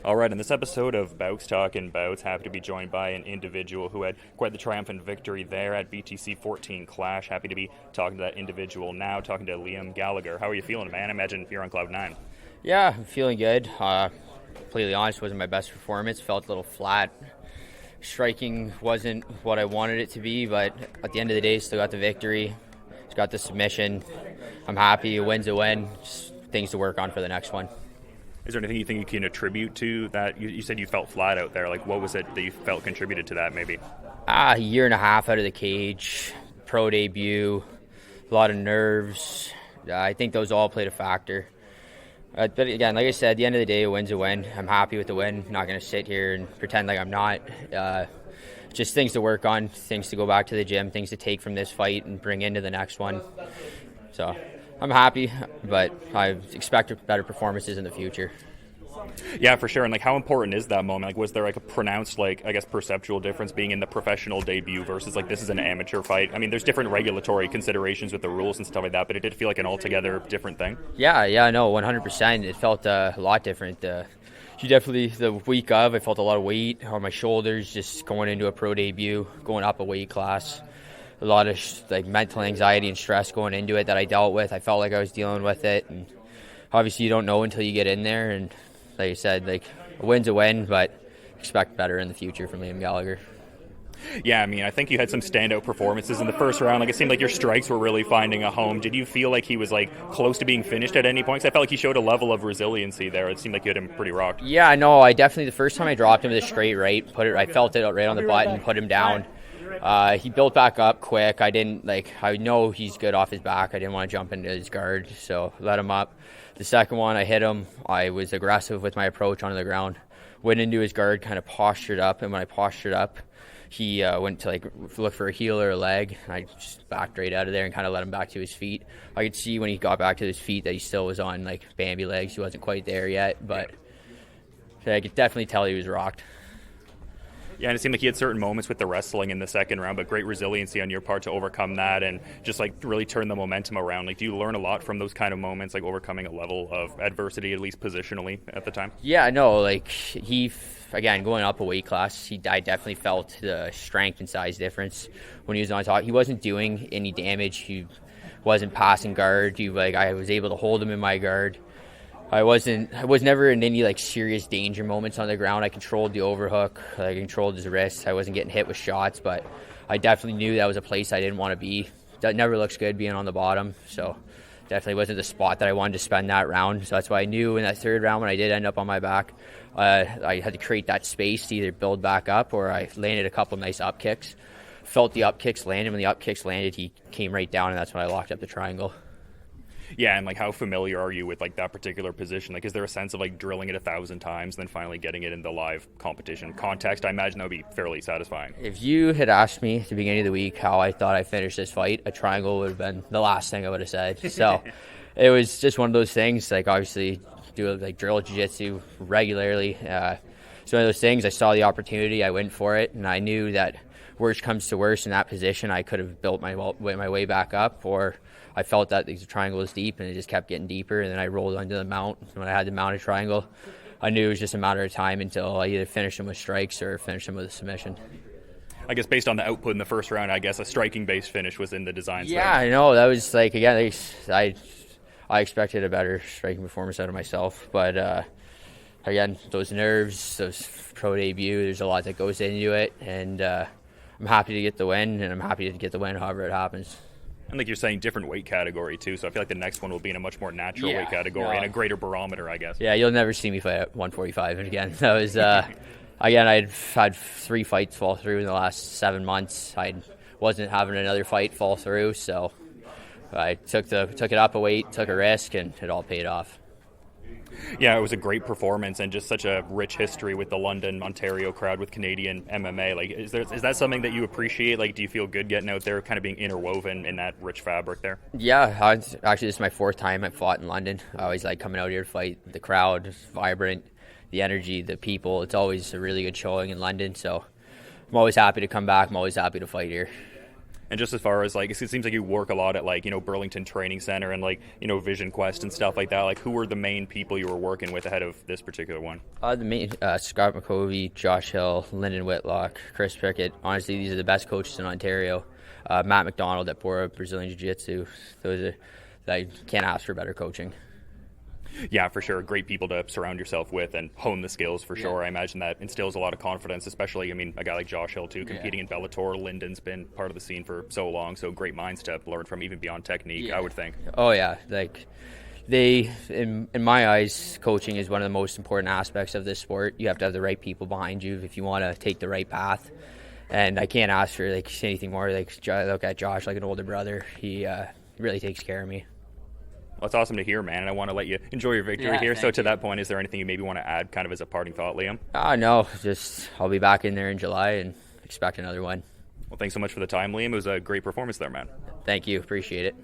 All right, in this episode of Bouts Talking Bouts, happy to be joined by an individual who had quite the triumphant victory there at BTC 14 Clash. Happy to be talking to that individual now, talking to Liam Gallagher. How are you feeling, man? I imagine you're on cloud nine. Yeah, I'm feeling good. Completely honest, wasn't my best performance. Felt a little flat. Striking wasn't what I wanted it to be, but at the end of the day, still got the victory. Just got the submission. I'm happy. A win's a win. Just things to work on for the next one. Is there anything you think you can attribute to that? You said you felt flat out there. Like, what was it that you felt contributed to that, maybe? A year and a half out of the cage, pro debut, a lot of nerves. I think those all played a factor. But again, like I said, at the end of the day, a win's a win. I'm happy with the win. I'm not going to sit here and pretend like I'm not. Just things to work on, things to go back to the gym, things to take from this fight and bring into the next one. So I'm happy, but I expect better performances in the future. Yeah, for sure. And how important is that moment? Was there a pronounced, perceptual difference being in the professional debut versus this is an amateur fight? I mean, there's different regulatory considerations with the rules and stuff like that, but it did feel like an altogether different thing. Yeah, no, 100%. It felt a lot different. The week of, I felt a lot of weight on my shoulders, just going into a pro debut, going up a weight class. A lot of mental anxiety and stress going into it that I dealt with. I felt like I was dealing with it, and obviously you don't know until you get in there. And like you said, a win's a win, but expect better in the future from Liam Gallagher. Yeah, I mean, I think you had some standout performances in the first round. It seemed like your strikes were really finding a home. Did you feel like he was close to being finished at any point? 'Cause I felt like he showed a level of resiliency there. It seemed like you had him pretty rocked. Yeah, no, I definitely, the first time I dropped him with a straight right, I felt it right on the button, put him down. He built back up quick. I know he's good off his back. I didn't want to jump into his guard, so let him up. The second one, I hit him. I was aggressive with my approach onto the ground. Went into his guard, kind of postured up, and when I postured up, he went to look for a heel or a leg, and I just backed right out of there and kind of let him back to his feet. I could see when he got back to his feet that he still was on Bambi legs. He wasn't quite there yet, but I could definitely tell he was rocked. Yeah, and it seemed like he had certain moments with the wrestling in the second round, but great resiliency on your part to overcome that and just really turn the momentum around. Do you learn a lot from those kind of moments, overcoming a level of adversity, at least positionally at the time? Yeah, no, again, going up a weight class, I definitely felt the strength and size difference when he was on top. He wasn't doing any damage. He wasn't passing guard. I was able to hold him in my guard. I was never in any serious danger moments on the ground. I controlled the overhook. I controlled his wrist. I wasn't getting hit with shots, but I definitely knew that was a place I didn't want to be. That never looks good being on the bottom, so definitely wasn't the spot that I wanted to spend that round. So that's why I knew in that third round when I did end up on my back, I had to create that space to either build back up or I landed a couple nice up kicks. Felt the up kicks landed. When the up kicks landed, he came right down, and that's when I locked up the triangle. Yeah, and how familiar are you with that particular position? Is there a sense of drilling it 1,000 times and then finally getting it in the live competition context? I imagine that would be fairly satisfying. If you had asked me at the beginning of the week how I thought I finished this fight, a triangle would have been the last thing I would have said. So it was just one of those things. Obviously do drill jiu-jitsu regularly. It's one of those things. I saw the opportunity, I went for it, and I knew that worst comes to worst in that position, I could have built my way back up, or I felt that the triangle was deep and it just kept getting deeper, and then I rolled onto the mount. When I had the mounted triangle, I knew it was just a matter of time until I either finished him with strikes or finished him with a submission. I guess based on the output in the first round, I guess a striking-based finish was in the design. Yeah, I know. That was again, I expected a better striking performance out of myself, but again, those nerves, those pro debut, there's a lot that goes into it, and I'm happy to get the win, and I'm happy to get the win however it happens. And you're saying different weight category too, so I feel like the next one will be in a much more natural weight category and a greater barometer, I guess. Yeah, you'll never see me fight at 145 again. That was again, I'd had 3 fights fall through in the last 7 months. I wasn't having another fight fall through, so I took it up a weight, took a risk, and it all paid off. Yeah, it was a great performance and just such a rich history with the London, Ontario crowd with Canadian MMA. Is that something that you appreciate? Do you feel good getting out there, kind of being interwoven in that rich fabric there? Yeah, actually, this is my 4th time I've fought in London. I always like coming out here to fight. The crowd is vibrant, the energy, the people. It's always a really good showing in London, so I'm always happy to come back. I'm always happy to fight here. And just as far as like, it seems like you work a lot at like, Burlington Training Center and like, Vision Quest and stuff like that. Like, who were the main people you were working with ahead of this particular one? The main Scott McCovey, Josh Hill, Lyndon Whitlock, Chris Pickett. Honestly, these are the best coaches in Ontario. Matt McDonald at Bora Brazilian Jiu-Jitsu. I can't ask for better coaching. Yeah, for sure. Great people to surround yourself with and hone the skills for sure. I imagine that instills a lot of confidence, especially, a guy like Josh Hill too, competing in Bellator. Lyndon's been part of the scene for so long, so great minds to learn from, even beyond technique, I would think. Oh, yeah. Like, in my eyes, coaching is one of the most important aspects of this sport. You have to have the right people behind you if you want to take the right path. And I can't ask for anything more. Look at Josh like an older brother. He really takes care of me. Well, it's awesome to hear, man, and I want to let you enjoy your victory here. So to that point, is there anything you maybe want to add kind of as a parting thought, Liam? No, just I'll be back in there in July and expect another one. Well, thanks so much for the time, Liam. It was a great performance there, man. Thank you. Appreciate it.